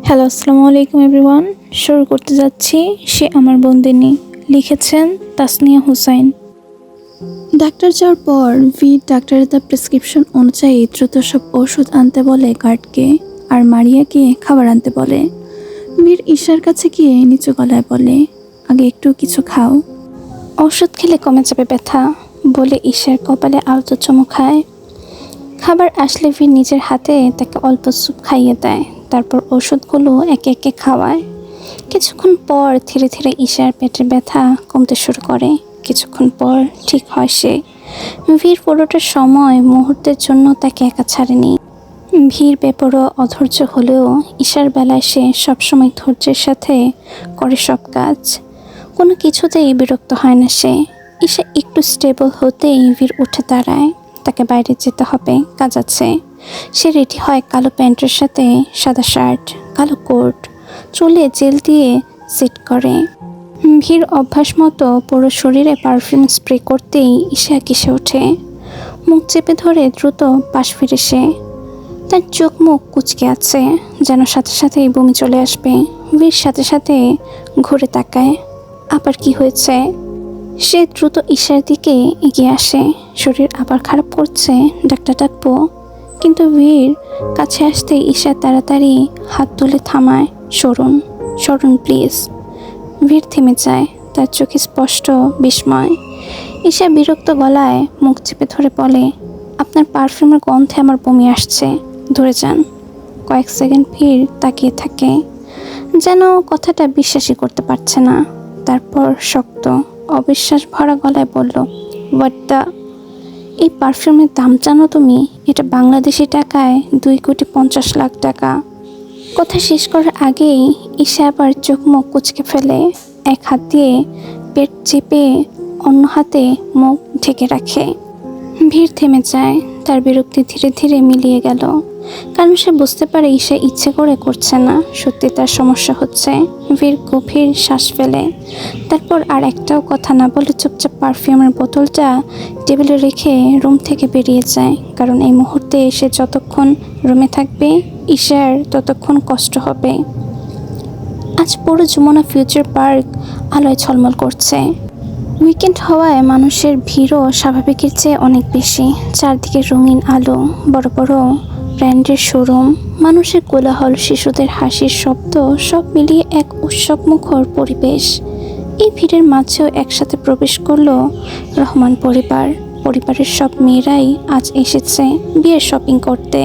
Hello, আসসালামু আলাইকুম everyone. শুরু করতে যাচ্ছি সে আমার বন্দিনী। লিখেছেন তাসনিয়া হুসাইন। ডাক্তার যাওয়ার পর ডাক্তারের তার প্রেসক্রিপশন অনুযায়ী দ্রুত সব ওষুধ আনতে বলে গার্ডকে, আর মারিয়াকে খাবার আনতে বলে। ঈশার কাছে গিয়ে নিচু গলায় বলে, আগে একটু কিছু খাও, ওষুধ খেলে কমে যাবে ব্যথা, বলে ঈশার কপালে আলতো চুমু খায়। খাবার আসলে নিজের হাতে তাকে অল্প স্যুপ খাইয়ে দেয়, তারপর ওষুধগুলো একে একে খাওয়ায়। কিছুক্ষণ পর ধীরে ধীরে ঈশার পেটের ব্যথা কমতে শুরু করে। কিছুক্ষণ পর ঠিক হয় সে। পুরোটা সময় মুহূর্তের জন্য তাকে একা ছাড়েনি। বেপরোয়া অধৈর্য হলেও ঈশার বেলায় সে সবসময় ধৈর্যের সাথে করে সব কাজ। কোনো কিছুতেই বিরক্ত হয় না সে। ঈশা একটু স্টেবল হতেই উঠে দাঁড়ায়। তাকে বাইরে যেতে হবে, কাজ আছে। সে রেডি হয় কালো প্যান্টের সাথে সাদা শার্ট, কালো কোট, চুলে জেল দিয়ে সেট করে। অভ্যাস মতো পুরো শরীরে পারফিউম স্প্রে করতেই ঈশা কেসে ওঠে। মুখ চেপে ধরে দ্রুত পাশ ফিরে সে। তার চোখ মুখ কুঁচকে আছে, যেন সাথে সাথেই বমি চলে আসবে। সাথে সাথে ঘুরে তাকায়, আবার কি হয়েছে? সে দ্রুত ঈশার দিকে এগিয়ে আসে। শরীর আবার খারাপ করছে, ডাক্তার ডাকবো? কিন্তু কাছে আসতে ঈশা তাড়াতাড়ি হাত তুলে থামায়। সরুন সরুন প্লিজ। থেমে যায়, তার চোখে স্পষ্ট বিস্ময়। ঈশা বিরক্ত গলায় মুখ চেপে ধরে বলে, আপনার পারফিউমের গন্ধে আমার বমি আসছে, ধরে যান। কয়েক সেকেন্ড তাকিয়ে থাকে, যেন কথাটা বিশ্বাসই করতে পারছে না। তারপর শক্ত অবিশ্বাস ভরা গলায় বলল, এই পারফিউমের দাম জানো তুমি? এটা বাংলাদেশি টাকায় 2,50,00,000 টাকা। কথা শেষ করার আগেই ঈশা আবার চোখ মুখ কুঁচকে ফেলে। এক হাত দিয়ে পেট চেপে অন্য হাতে মুখ ঢেকে রাখে। থেমে যায়, তার বিরক্তি ধীরে ধীরে মিলিয়ে গেল। কারণ সে বুঝতে পারে ঈশা ইচ্ছে করে করছে না, সত্যি তার সমস্যা হচ্ছে। গভীর শ্বাস ফেলে, তারপর আর একটাও কথা না বলে চুপচাপ পারফিউমের বোতলটা টেবিলে রেখে রুম থেকে বেরিয়ে যায়। কারণ এই মুহূর্তে সে যতক্ষণ রুমে থাকবে ঈশার ততক্ষণ কষ্ট হবে। আজ পুরো যমুনা ফিউচার পার্ক আলোয় ঝলমল করছে। উইকেন্ড হওয়ায় মানুষের ভিড়ও স্বাভাবিকের চেয়ে অনেক বেশি। চারদিকে রঙিন আলো, বড় বড় ব্র্যান্ডের শোরুম, মানুষের কোলাহল, শিশুদের হাসির শব্দ, সব মিলিয়ে এক উৎসবমুখর পরিবেশ। এই ভিড়ের মাঝেও একসাথে প্রবেশ করলো রহমান পরিবারের সব মেয়েরাই আজ এসেছে বিয়ের শপিং করতে।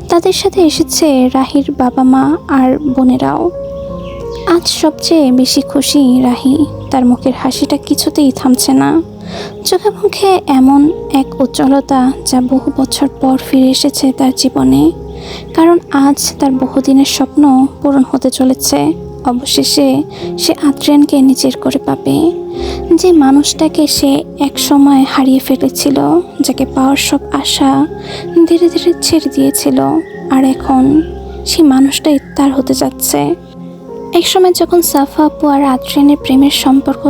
তাদের সাথে এসেছে রাহির বাবা মা আর বোনেরাও। আজ সবচেয়ে বেশি খুশি রাহি। তার মুখের হাসিটা কিছুতেই থামছে না। চোখে মুখে এমন এক উজ্জ্বলতা যা বহু বছর পর ফিরে এসেছে তার জীবনে। কারণ আজ তার বহুদিনের স্বপ্ন পূরণ হতে চলেছে। অবশেষে সে আদ্রিয়ানকে নিজের করে পাবে, যে মানুষটাকে সে এক সময় হারিয়ে ফেলেছিল, যাকে পাওয়ার সব আশা ধীরে ধীরে ছেড়ে দিয়েছিল। আর এখন সেই মানুষটাই তার হতে যাচ্ছে। একসময় যখন সাফা আপু আর আদ্রিয়ানের প্রেমের সম্পর্ক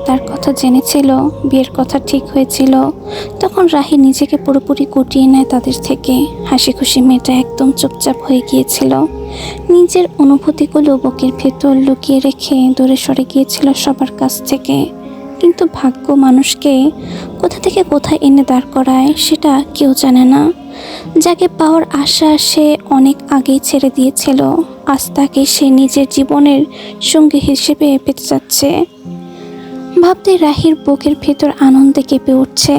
তার কথা জেনেছিল, বিয়ের কথা ঠিক হয়েছিল, তখন রাহি নিজেকে পুরোপুরি গুটিয়ে নেয় তাদের থেকে। হাসি খুশি মেয়েটা একদম চুপচাপ হয়ে গিয়েছিল। নিজের অনুভূতিগুলো বুকের ভেতর লুকিয়ে রেখে দূরে সরে গিয়েছিল সবার কাছ থেকে। কিন্তু ভাগ্য মানুষকে কোথা থেকে কোথায় এনে দাঁড় করায় সেটা কেউ জানে না। যাকে পাওয়ার আশা সে অনেক আগেই ছেড়ে দিয়েছিল, আজ তাকে সে নিজের জীবনের সঙ্গী হিসেবে পেতে যাচ্ছে। ভাবতে রাহির বুকের ভেতর আনন্দে কেঁপে উঠছে।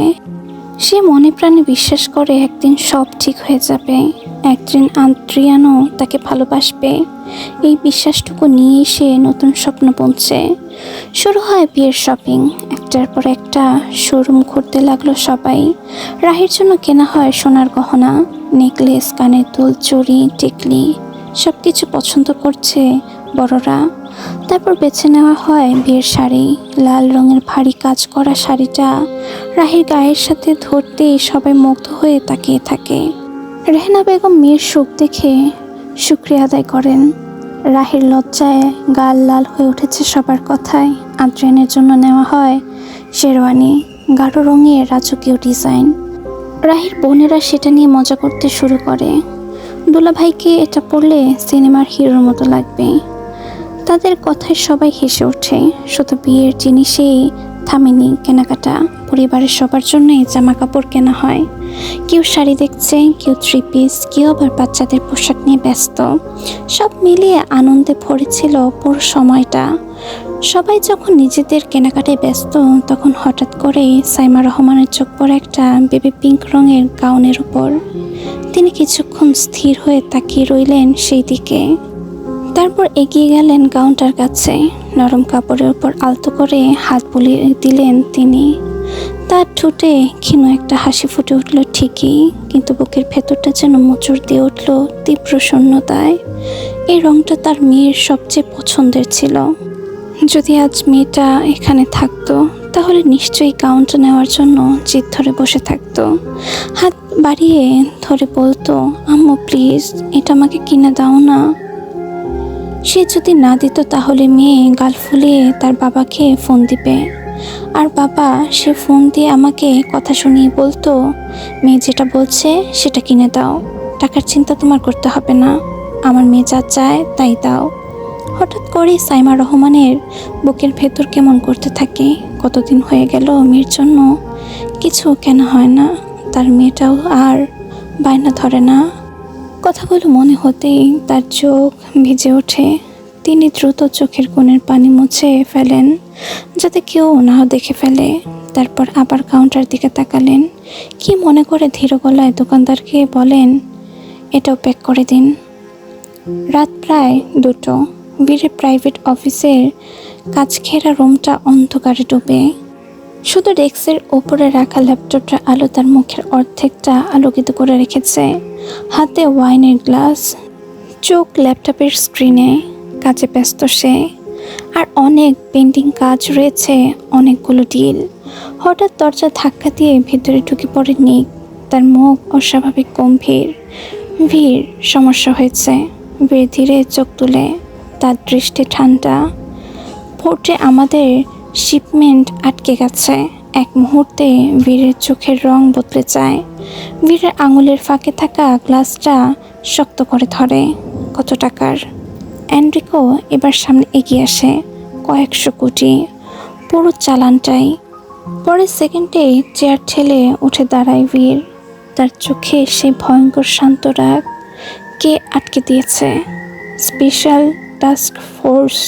সে মনে প্রাণে বিশ্বাস করে একদিন সব ঠিক হয়ে যাবে, একদিন আদ্রিয়ানও তাকে ভালোবাসবে। এই বিশ্বাসটুকু নিয়ে সে নতুন স্বপ্ন বুনছে। শুরু হয় বিয়ের শপিং। একটার পর একটা শোরুম ঘুরতে লাগলো সবাই। রাহির জন্য কেনা হয় সোনার গহনা, নেকলেস, কানের দুল, চুড়ি, টিকলি, সব কিছু পছন্দ করছে বড়রা। তারপর বেছে নেওয়া হয় বিয়ের শাড়ি। লাল রঙের ভারী কাজ করা শাড়িটা রাহির গায়ের সাথে ধরতেই সবাই মুগ্ধ হয়ে তাকিয়ে থাকে। রেহেনা বেগম মেয়ের সুখ দেখে শুকরিয়া আদায় করেন। রাহির লজ্জায় গাল লাল হয়ে উঠেছে সবার কথায়। আদ্রিয়ানের জন্য নেওয়া হয় শেরওয়ানি, গাঢ় রঙের রাজকীয় ডিজাইন। রাহির বোনেরা সেটা নিয়ে মজা করতে শুরু করে। দুলাভাইকে এটা পড়লে সিনেমার হিরোর মতো লাগবে। তাদের কথায় সবাই হেসে ওঠে। শুধু বিয়ের জিনিসেই থামেনি কেনাকাটা, পরিবারের সবার জন্যই জামা কাপড় কেনা হয়। কেউ শাড়ি দেখছে, কেউ থ্রি পিস, কেউ আবার বাচ্চাদের পোশাক নিয়ে ব্যস্ত। সব মিলিয়ে আনন্দে ভরেছিল পুরো সময়টা। সবাই যখন নিজেদের কেনাকাটায় ব্যস্ত, তখন হঠাৎ করে সাইমা রহমানের চোখ পড়ে একটা বেবি পিঙ্ক রঙের গাউনের উপর। তিনি কিছুক্ষণ স্থির হয়ে তাকিয়ে রইলেন সেই দিকে, তারপর এগিয়ে গেলেন গাউনটার কাছে। নরম কাপড়ের উপর আলতো করে হাত বুলিয়ে দিলেন তিনি। তার ঠোঁটে ক্ষীণ একটা হাসি ফুটে উঠল ঠিকই, কিন্তু বুকের ভেতরটা যেন মোচড় দিয়ে উঠল তীব্র শূন্যতায়। এই রংটা তার মেয়ের সবচেয়ে পছন্দের ছিল। যদি আজ মেয়েটা এখানে থাকতো, তাহলে নিশ্চয়ই গাউনটা নেওয়ার জন্য জিদ ধরে বসে থাকতো। হাত বাড়িয়ে ধরে বলতো, আম্মু প্লিজ, এটা আমাকে কিনে দাও না। সে যদি না দিত, তাহলে মেয়ে গাল ফুলিয়ে তার বাবাকে ফোন দিবে। আর বাবা সে ফোন দিয়ে আমাকে কথা শুনিয়ে বলতো, মেয়ে যেটা বলছে সেটা কিনে দাও, টাকার চিন্তা তোমার করতে হবে না, আমার মেয়ে যা চায় তাই দাও। হঠাৎ করে সাইমা রহমানের বুকের ভেতর কেমন করতে থাকে। কতদিন হয়ে গেল মেয়ের জন্য কিছু কেনা হয় না, তার মেয়েটাও আর বায়না ধরে না। কথাগুলো মনে হতেই তার চোখ ভিজে ওঠে। তিনি দ্রুত চোখের কোণের পানি মুছে ফেলেন, যাতে কেউ না দেখে ফেলে। তারপর আবার কাউন্টার দিকে তাকালেন। কি মনে করে ধীর গলায় দোকানদারকে বলেন, এটাও প্যাক করে দিন। রাত প্রায় 2টো। বীরের প্রাইভেট অফিসের কাজ ঘেরা রুমটা অন্ধকারে ডুবে। শুধু ডেস্কের ওপরে রাখা ল্যাপটপটা আলো তার মুখের অর্ধেকটা আলোকিত করে রেখেছে। হাতে ওয়াইনের গ্লাস, চোখ ল্যাপটপের স্ক্রিনে। কাজে ব্যস্ত সে। আর অনেক পেন্ডিং কাজ রয়েছে, অনেকগুলো ডিল। হঠাৎ দরজা ধাক্কা দিয়ে ভেতরে ঢুকে পড়ে নিক। তার মুখ অস্বাভাবিক গম্ভীর। ভিড়, সমস্যা হয়েছে। বীর ধীরে চোখ তুলে। তার দৃষ্টি ঠান্ডা। পোর্টে আমাদের শিপমেন্ট আটকে গেছে। এক মুহূর্তে বীরের চোখের রং বদলে যায়। বীরের আঙুলের ফাঁকে থাকা গ্লাসটা শক্ত করে ধরে। কত টাকার? এনরিকো এবার সামনে এগিয়ে আসে। কয়েকশো কোটি, পুরো চালানটাই। পরের সেকেন্ডে চেয়ার ঠেলে উঠে দাঁড়ায় বীর। তার চোখে সেই ভয়ঙ্কর শান্ত রাগ। কে আটকে দিয়েছে? Special task force.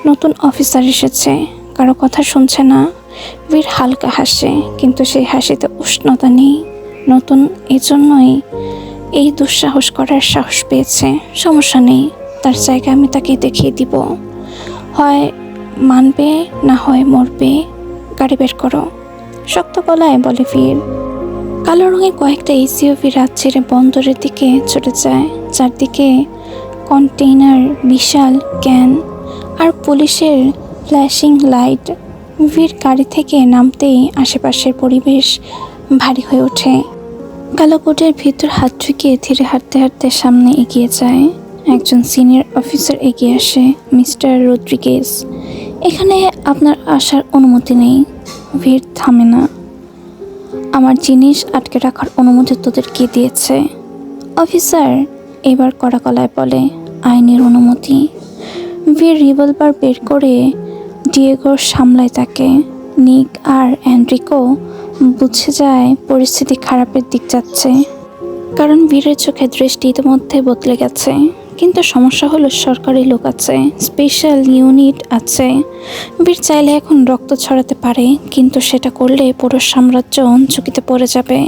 নতুন অফিসার এসেছে, কারো কথা শুনছে না। বীর হালকা হাসে, কিন্তু সেই হাসিতে উষ্ণতা নেই। নতুন, এজন্যই এই দুঃসাহস করার সাহস পেয়েছে। সমস্যা নেই, তার জায়গা আমি তাকে দেখিয়ে দিব। হয় মানবে, না হয় মরবে। গাড়ি বের করো, শক্ত গলায় বলে বীর। কালো রঙের কয়েকটা এসইউভি রাত ছেড়ে বন্দরের দিকে ছুটে যায়। চারদিকে কন্টেইনার, বিশাল ক্যান আর পুলিশের ফ্ল্যাশিং লাইট। বীর গাড়ি থেকে নামতেই আশেপাশের পরিবেশ ভারী হয়ে ওঠে। কালো কোটের ভিতর হাত ঢুকিয়ে ধীরে হাঁটতে হাঁটতে সামনে এগিয়ে যায়। একজন সিনিয়র অফিসার এগিয়ে আসে। মিস্টার রদ্রিগেজ, এখানে আপনার আসার অনুমতি নেই। ভিড় থামে না। আমার জিনিস আটকে রাখার অনুমতি তোদের কে দিয়েছে? অফিসার এবার কড়া গলায় বলে, আইনের অনুমতি। ভিড় রিভলভার বের করে ডিয়েগোর সামলায় তাকে। নিক আর এনরিকো বুঝে যায় পরিস্থিতি খারাপের দিক যাচ্ছে, কারণ বীরের চোখে দৃষ্টি ইতিমধ্যে বদলে গেছে। কিন্তু সমস্যা হলো সরকারি লোক আছে, স্পেশাল ইউনিট আছে। বীর চাইলে এখন রক্ত ছড়াতে পারে, কিন্তু সেটা করলে পুরো সাম্রাজ্য ঝুঁকিতে পড়ে যাবে।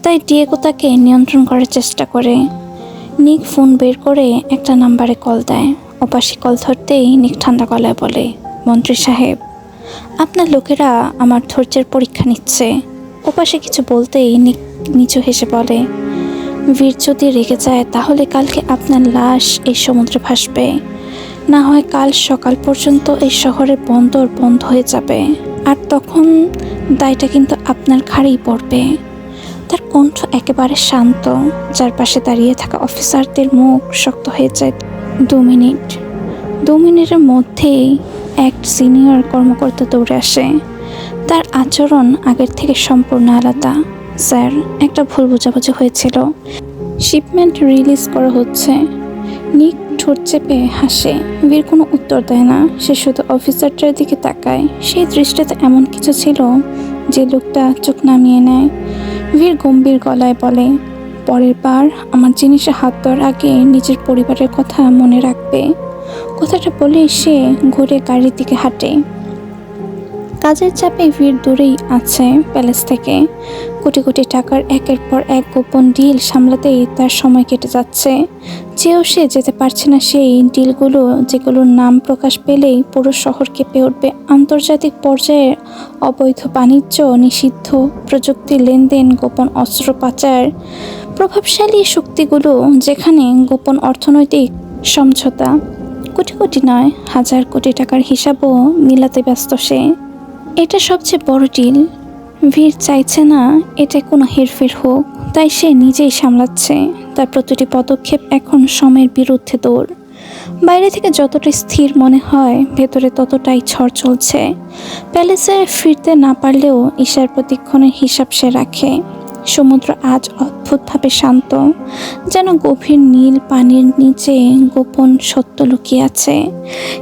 তাই ডিয়েগো তাকে নিয়ন্ত্রণ করার চেষ্টা করে। নিক ফোন বের করে একটা নাম্বারে কল দেয়। ওপাশে কল ধরতেই নিক ঠান্ডা গলায় বলে, মন্ত্রী সাহেব, আপনার লোকেরা আমার ধৈর্যের পরীক্ষা নিচ্ছে। ওপাশে কিছু বলতেই নিক নিচু হেসে বলে, বীর যদি রেগে যায়, তাহলে কালকে আপনার লাশ এই সমুদ্রে ভাসবে। না হয় কাল সকাল পর্যন্ত এই শহরের বন্দর বন্ধ হয়ে যাবে। আর তখন দায়টা কিন্তু আপনার ঘাড়েই পড়বে। তার কণ্ঠ একেবারে শান্ত। চারপাশে দাঁড়িয়ে থাকা অফিসারদের মুখ শক্ত হয়ে যায়। 2 মিনিটের মধ্যেই এক সিনিয়র কর্মকর্তা দৌড়ে আসে। তার আচরণ আগের থেকে সম্পূর্ণ আলাদা। স্যার, একটা ভুল বোঝাবুঝি হয়েছিল। শিপমেন্ট রিলিজ করা হচ্ছে। নিক ঠোঁট চেপে হাসে। বীর কোনো উত্তর দেয় না, সে শুধু অফিসারটার দিকে তাকায়। সেই দৃষ্টিতে এমন কিছু ছিল যে লোকটা চোখ নামিয়ে নেয়। বীর গম্ভীর গলায় বলে, পরের বার আমার জিনিসে হাত দেওয়ার আগে নিজের পরিবারের কথা মনে রাখবে। কথাটা বলে সে ঘুরে গাড়ির দিকে হাঁটে। কাজের চাপে বীর দূরেই আছে প্যালেস থেকে। কোটি কোটি টাকার একের পর এক গোপন ডিল সামলাতেই তার সময় কেটে যাচ্ছে। চেয়েও সে যেতে পারছে না সেই ডিলগুলো যেগুলোর নাম প্রকাশ পেলেই পুরো শহর কেঁপে উঠবে। আন্তর্জাতিক পর্যায়ে অবৈধ বাণিজ্য নিষিদ্ধ, প্রযুক্তি লেনদেন, গোপন অস্ত্র পাচার, প্রভাবশালী শক্তিগুলো যেখানে গোপন অর্থনৈতিক সমঝোতা, কোটি কোটি নয় হাজার কোটি টাকার হিসাবও মিলাতে ব্যস্ত সে। এটা সবচেয়ে বড় ডিল। বীর চাইছে না এটা কোনো হেরফের হোক, তাই সে নিজেই সামলাচ্ছে। তার প্রতিটি পদক্ষেপ এখন সময়ের বিরুদ্ধে দৌড়। বাইরে থেকে যতটা স্থির মনে হয়, ভেতরে ততটাই ঝড় চলছে। প্যালেসে ফিরতে না পারলেও ঈশার প্রতিক্ষণের হিসাব সে রাখে। সমুদ্র আজ অদ্ভুতভাবে শান্ত, যেন গভীর নীল পানির নিচে গোপন সত্য লুকিয়ে আছে।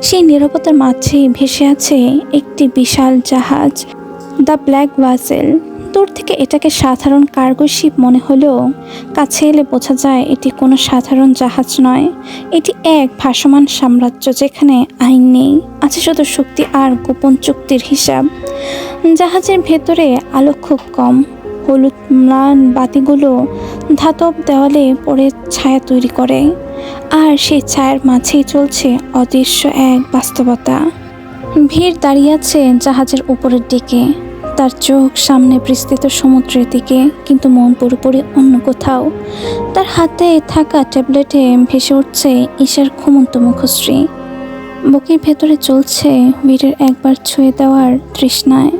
সেই নীরবতার মাঝে ভেসে আছে একটি বিশাল জাহাজ, দ্য ব্ল্যাক ভাসেল। দূর থেকে এটাকে সাধারণ কার্গো শিপ মনে হলেও কাছে এলে বোঝা যায় এটি কোনো সাধারণ জাহাজ নয়। এটি এক ভাসমান সাম্রাজ্য যেখানে আইন নেই, আছে শুধু শক্তি আর গোপন চুক্তির হিসাব। জাহাজের ভেতরে আলো খুব কম। হলুদ ম্লান বাতিগুলো ধাতব দেওয়ালে পড়ে ছায়া তৈরি করে, আর সেই ছায়ার মাঝেই চলছে অদৃশ্য এক বাস্তবতা। ভিড় দাঁড়িয়ে আছে জাহাজের উপরের দিকে, তার চোখ সামনে বিস্তৃত সমুদ্রের দিকে, কিন্তু মন পুরোপুরি অন্য কোথাও। তার হাতে থাকা ট্যাবলেটে ভেসে উঠছে ঈশার ঘুমন্ত মুখশ্রী। বুকের ভেতরে চলছে বীরের একবার ছুঁয়ে দেওয়ার তৃষ্ণায়।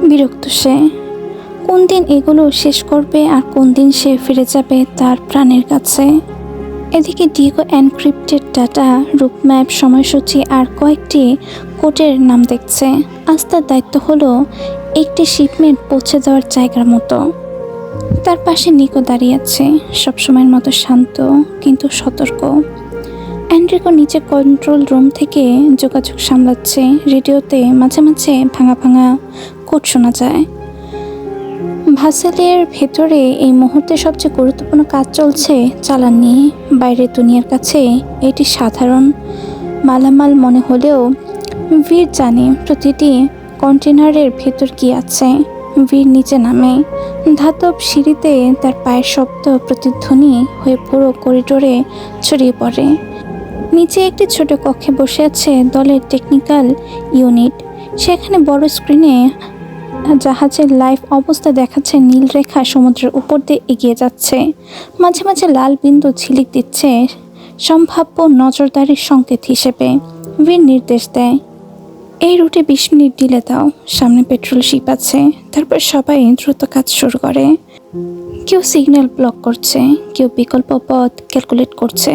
বিরক্ত সে। কোন দিন এগুলো শেষ করবে আর কোন দিন সে ফিরে যাবে তার প্রাণের কাছে। এদিকে ডিগো এনক্রিপ্টেড ডাটা, রুটম্যাপ, সময়সূচি আর কয়েকটি কোডের নাম দেখছে। আজ তার দায়িত্ব হলো একটি শিপমেন্ট পৌঁছে দেওয়ার জায়গার মতো। তার পাশে নিকো দাঁড়িয়ে আছে, সবসময়ের মতো শান্ত কিন্তু সতর্ক। এন্ড্রিকো নিচে কন্ট্রোল রুম থেকে যোগাযোগ সামলাচ্ছে। রেডিওতে মাঝে মাঝে ভাঙা ভাঙা কোড শোনা যায়। ভাসেলের ভেতরে এই মুহূর্তে সবচেয়ে গুরুত্বপূর্ণ কাজ চলছে চালান নিয়ে। বাইরের দুনিয়ার কাছে এটি সাধারণ মালামাল মনে হলেও বীর জানে প্রতিটি কন্টেনারের ভেতর কি আছে। বীর নিচে নামে। ধাতব সিঁড়িতে তার পায়ের শব্দ প্রতিধ্বনি হয়ে পুরো করিডোরে ছড়িয়ে পড়ে। নিচে একটি ছোট কক্ষে বসে আছে দলের টেকনিক্যাল ইউনিট। সেখানে বড় স্ক্রিনে জাহাজের লাইভ অবস্থা দেখাচ্ছে। নীল রেখা সমুদ্রের উপর দিয়ে এগিয়ে যাচ্ছে, মাঝে মাঝে লাল বিন্দু ঝিলিক দিচ্ছে সম্ভাব্য নজরদারির সংকেত হিসেবে। বীর নির্দেশ দেয়, এই রুটে 20 মিনিট ডিলে দাও, সামনে পেট্রোল শিপ আছে। তারপর সবাই দ্রুত কাজ শুরু করে। কেউ সিগন্যাল ব্লক করছে, কেউ বিকল্প পথ ক্যালকুলেট করছে।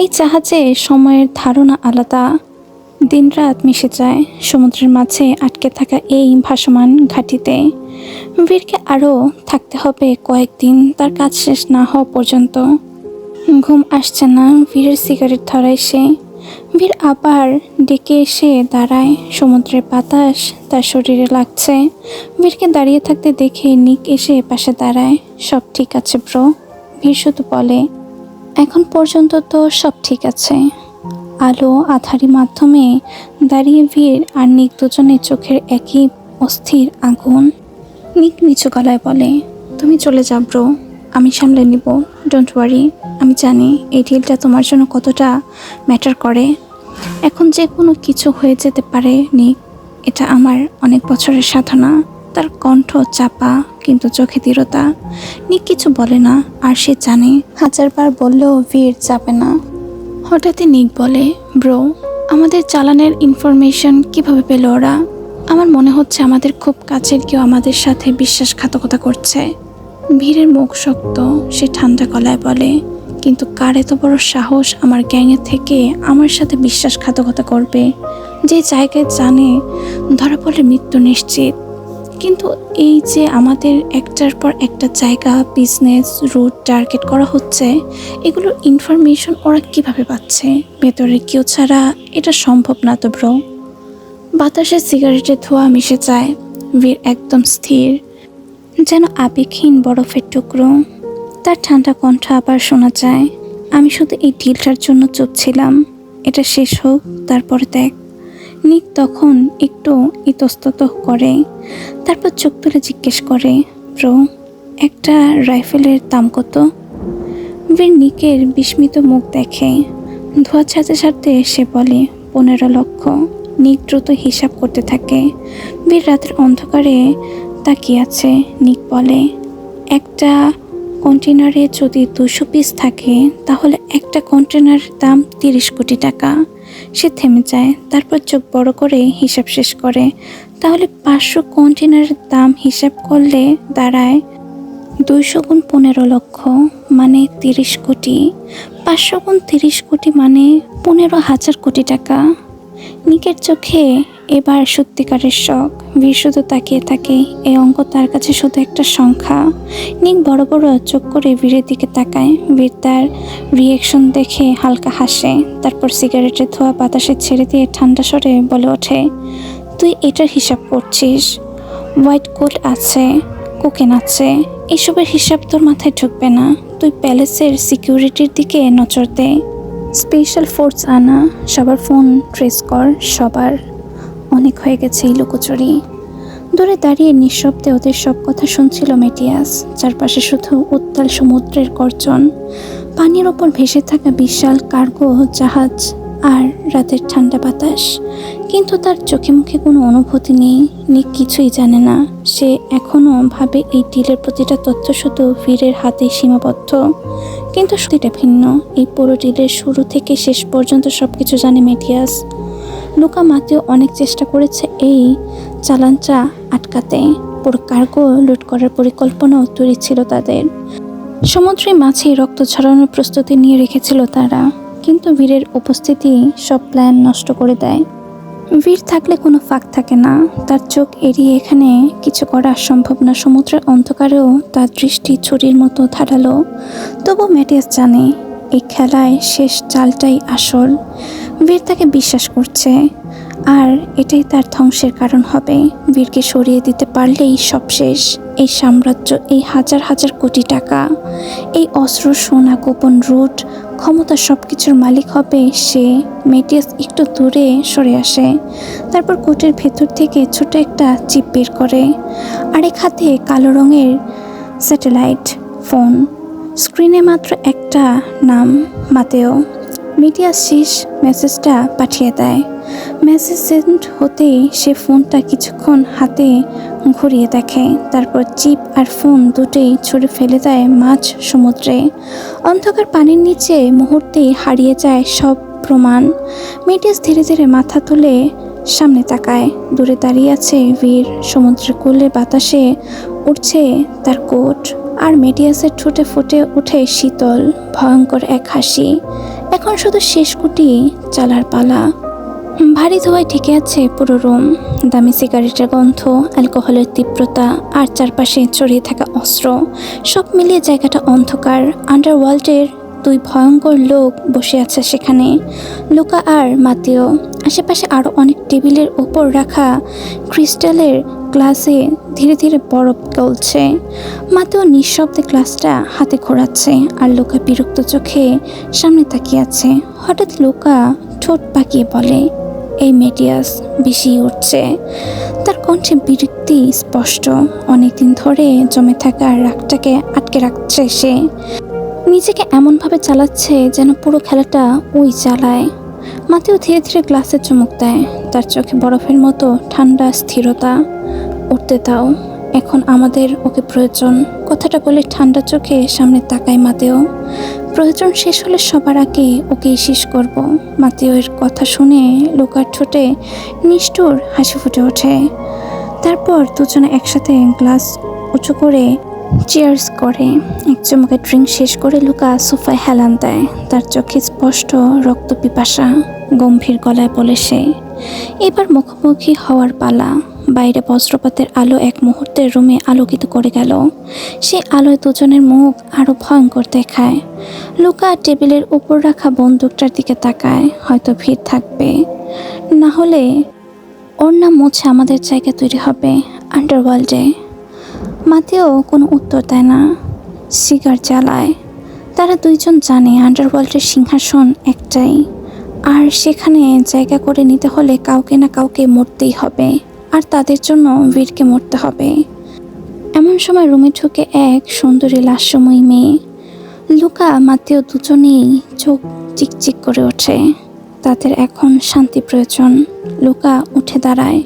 এই জাহাজে সময়ের ধারণা আলাদা। দিনরাত মিশে যায় সমুদ্রের মাঝে আটকে থাকা এই ভাসমান ঘাঁটিতে। বীরকে আরও থাকতে হবে কয়েকদিন, তার কাজ শেষ না হওয়া পর্যন্ত। ঘুম আসছে না, বীরের সিগারেট ধরায় সে। বীর আবার ডেকে এসে দাঁড়ায়। সমুদ্রের বাতাস তার শরীরে লাগছে। বীরকে দাঁড়িয়ে থাকতে দেখে নিক এসে পাশে দাঁড়ায়। সব ঠিক আছে ব্রো, বীর শুধু বলে। এখন পর্যন্ত তো সব ঠিক আছে। আলো আধারি মাধ্যমে দাঁড়িয়ে বীর আর নিক দুজনের চোখের একই অস্থির আগুন। নিক নিচু গলায় বলে, তুমি চলে যাও ব্রো, আমি সামলে নিব, ডোন্ট ওয়ারি। আমি জানি এই ডিলটা তোমার জন্য কতটা ম্যাটার করে। এখন যে কোনো কিছু হয়ে যেতে পারে নিক, এটা আমার অনেক বছরের সাধনা। তার কণ্ঠ চাপা কিন্তু চোখে দৃঢ়তা। নিক কিছু বলে না, আর সে জানে 1000বার বললেও বীর যাবে না। হঠাৎই নিক বলে, ব্রো, আমাদের চালানের ইনফরমেশন কিভাবে পেল ওরা? আমার মনে হচ্ছে আমাদের খুব কাছের কেউ আমাদের সাথে বিশ্বাসঘাতকতা করছে। বীরের মুখ শক্ত, সে ঠান্ডা গলায় বলে, কিন্তু কার এত বড় সাহস আমার গ্যাংয়ের থেকে আমার সাথে বিশ্বাসঘাতকতা করবে, যে জায়গায় জানে ধরা পড়লে মৃত্যু নিশ্চিত। কিন্তু এই যে আমাদের একটার পর একটা জায়গা, বিজনেস রুট টার্গেট করা হচ্ছে, এগুলোর ইনফরমেশন ওরা কিভাবে পাচ্ছে? ভেতরে কেউ ছাড়া এটা সম্ভব না তো ব্রো। বাতাসে সিগারেটের ধোঁয়া মিশে যায়। বীর একদম স্থির, যেন আবেগহীন বরফের টুকরো। তার ঠান্ডা কণ্ঠ আবার শোনা যায়, আমি শুধু এই ডিলটার জন্য চুপ ছিলাম। এটা শেষ হোক, তারপরে দেখ। নিক তখন একটু ইতস্তত করে, তারপর চোখ তুলে জিজ্ঞেস করে, ব্রো, একটা রাইফেলের দাম কত? বীর নিকের বিস্মিত মুখ দেখে। ধোঁয়া ছাড়তে ছাড়তে সে বলে, 15 লক্ষ। নিক দ্রুত হিসাব করতে থাকে। বীর রাতের অন্ধকারে তাকিয়ে আছে। নিক বলে, একটা কন্টেনারে যদি 200 পিস থাকে, তাহলে একটা কন্টেনারের দাম 30 কোটি টাকা। সে থেমে যায়, তারপর চোখ বড় করে হিসাব শেষ করে। তাহলে 500 কন্টেনারের দাম হিসাব করলে দাঁড়ায় 200 গুণ 15 লক্ষ, মানে 30 কোটি। 500 গুণ 30 কোটি মানে 15,000 কোটি টাকা। নিকের চোখে এবার সত্যিকারের শখ। বীর শুধু তাকিয়ে থাকে। এই অঙ্ক তার কাছে শুধু একটা সংখ্যা। নিক বড় বড় চোখ করে বীরের দিকে তাকায়। বীর তার রিয়েকশন দেখে হালকা হাসে, তারপর সিগারেটের ধোঁয়া বাতাসে ছেড়ে দিয়ে ঠান্ডা স্বরে বলে ওঠে, তুই এটার হিসাব করছিস? হোয়াইট গোল্ড আছে, কোকেন আছে, এসবের হিসাব তোর মাথায় ঢুকবে না। তুই প্যালেসের সিকিউরিটির দিকে নজর দে। স্পেশাল ফোর্স আনা, সবার ফোন ট্রেস কর, সবার। অনেক হয়ে গেছে এই লুকোচুরি। দূরে দাঁড়িয়ে নিঃশব্দে ওদের সব কথা শুনছিল মেটিয়াস। চারপাশে শুধু উত্তাল সমুদ্রের গর্জন, পানির ওপর ভেসে থাকা বিশাল কার্গো জাহাজ আর রাতের ঠান্ডা বাতাস। কিন্তু তার চোখে মুখে কোনো অনুভূতি নেই। নিক কিছুই জানে না। সে এখনও ভাবে এই ডিলের প্রতিটা তথ্য শুধু বীরের হাতে সীমাবদ্ধ। কিন্তু সত্যিটা ভিন্ন। এই পুরো ডিলের শুরু থেকে শেষ পর্যন্ত সবকিছু জানে মেটিয়াস। লুকা মাতেও অনেক চেষ্টা করেছে এই চালানটা আটকাতে। পুরো কার্গো লুট করার পরিকল্পনাও তৈরি ছিল তাদের। সমুদ্রে মাছে রক্ত ঝরানোর প্রস্তুতি নিয়ে রেখেছিল তারা, কিন্তু বীরের উপস্থিতি সব প্ল্যান নষ্ট করে দেয়। বীর থাকলে কোনো ফাঁক থাকে না। তার চোখ এড়িয়ে এখানে কিছু করা সম্ভব না। সমুদ্রের অন্ধকারেও তার দৃষ্টি ছুরির মতো ধারালো। তবু ম্যাটিয়াস জানে এই খেলায় শেষ চালটাই আসল। বীর তাকে বিশ্বাস করছে, আর এটাই তার ধ্বংসের কারণ হবে। বীরকে সরিয়ে দিতে পারলেই সব শেষ। এই সাম্রাজ্য, এই হাজার হাজার কোটি টাকা, এই অস্ত্র, সোনা, গোপন রুট, ক্ষমতা, সব কিছুর মালিক হবে সে। মেটিয়াস একটু দূরে সরে আসে, তারপর কোটের ভেতর থেকে ছোট একটা চিপ বের করে। আরেক হাতে কালো রঙের স্যাটেলাইট ফোন। স্ক্রিনে মাত্র একটা নাম, মাতেও। মেটিয়াস শেষ মেসেজটা পাঠিয়ে দেয়। মেসেজ সেন্ড হতেই সে ফোনটা কিছুক্ষণ হাতে ঘুরিয়ে দেখে, তারপর চিপ আর ফোন দুটোই ছুঁড়ে ফেলে দেয় মাঝ সমুদ্রে। অন্ধকার পানির নিচে মুহূর্তেই হারিয়ে যায় সব প্রমাণ। মেটিয়াস ধীরে ধীরে মাথা তুলে সামনে তাকায়। দূরে দাঁড়িয়ে আছে বীর। সমুদ্রের কোলে বাতাসে উঠছে তার কোট, আর মেটিয়াসের ঠোঁটে ফুটে ওঠে শীতল ভয়ঙ্কর এক হাসি। এখন শুধু শেষ কুটি চালার পালা। ভারী ধোঁয়ায় ঢেকে আছে পুরো রুম। দামি সিগারেটের গন্ধ, অ্যালকোহলের তীব্রতা, আর চারপাশে ছড়িয়ে থাকা অস্ত্র, সব মিলিয়ে জায়গাটা অন্ধকার। আন্ডারওয়ার্ল্ডের দুই ভয়ঙ্কর লোক বসে আছে সেখানে, লুকা আর মাতেও। আশেপাশে আরও অনেক টেবিলের ওপর রাখা ক্রিস্টালের গ্লাসে ধীরে ধীরে বরফ গলছে। মাতেও নিঃশব্দে গ্লাসটা হাতে ঘোরাচ্ছে, আর লুকা বিরক্ত চোখে সামনে তাকিয়ে আছে। হঠাৎ লুকা ঠোঁট পাকিয়ে বলে, এই মেটিয়াস বেশি উঠছে। তার কণ্ঠে বিরক্তি স্পষ্ট। অনেকদিন ধরে জমে থাকা রাগটাকে আটকে রাখছে সে। নিজেকে এমনভাবে চালাচ্ছে যেন পুরো খেলাটা ওই চালায়। মাতেও ধীরে ধীরে গ্লাসে চুমুক দেয়। তার চোখে বরফের মতো ঠান্ডা স্থিরতা। উঠতে দাও, এখন আমাদের ওকে প্রয়োজন। কথাটা বলে ঠান্ডা চোখে সামনে তাকায় মাতেও। প্রয়োজন শেষ হলে সবার আগে ওকেই শেষ করব। মাতেওর কথা শুনে লুকার ঠোঁটে নিষ্ঠুর হাসি ফুটে ওঠে। তারপর দুজনে একসাথে গ্লাস উঁচু করে চিয়ার্স করে। এক চুমুকে ড্রিঙ্ক শেষ করে লুকা সোফায় হেলান দেয়। তার চোখে স্পষ্ট রক্ত পিপাসা। গম্ভীর গলায় বলে সে, এবার মুখোমুখি হওয়ার পালা। বাইরে বজ্রপাতের আলো এক মুহূর্তের রুমে আলোকিত করে গেল। সেই আলোয় দুজনের মুখ আরো ভয়ঙ্কর দেখায়। লুকা টেবিলের উপর রাখা বন্দুকটার দিকে তাকায়, হয়তো ভিড় থাকবে, না হলে ওর নাম মুছে আমাদের জায়গা তৈরি হবে আন্ডারওয়ার্ল্ডে। মাতেও কোনো উত্তর দেয় না, সিগার জ্বালায়। তারা দুইজন জানে আন্ডারওয়ার্ল্ডের সিংহাসন একটাই, আর সেখানে জায়গা করে নিতে হলে কাউকে না কাউকে মরতেই হবে, আর তাদের জন্য বীরকে মরতে হবে। এমন সময় রুমে ঢুকে এক সুন্দরী লাস্যময়ী মেয়ে। লুকা মাতেও দুজনেই চোখ চিকচিক করে ওঠে। তাদের এখন শান্তি প্রয়োজন। লুকা উঠে দাঁড়ায়।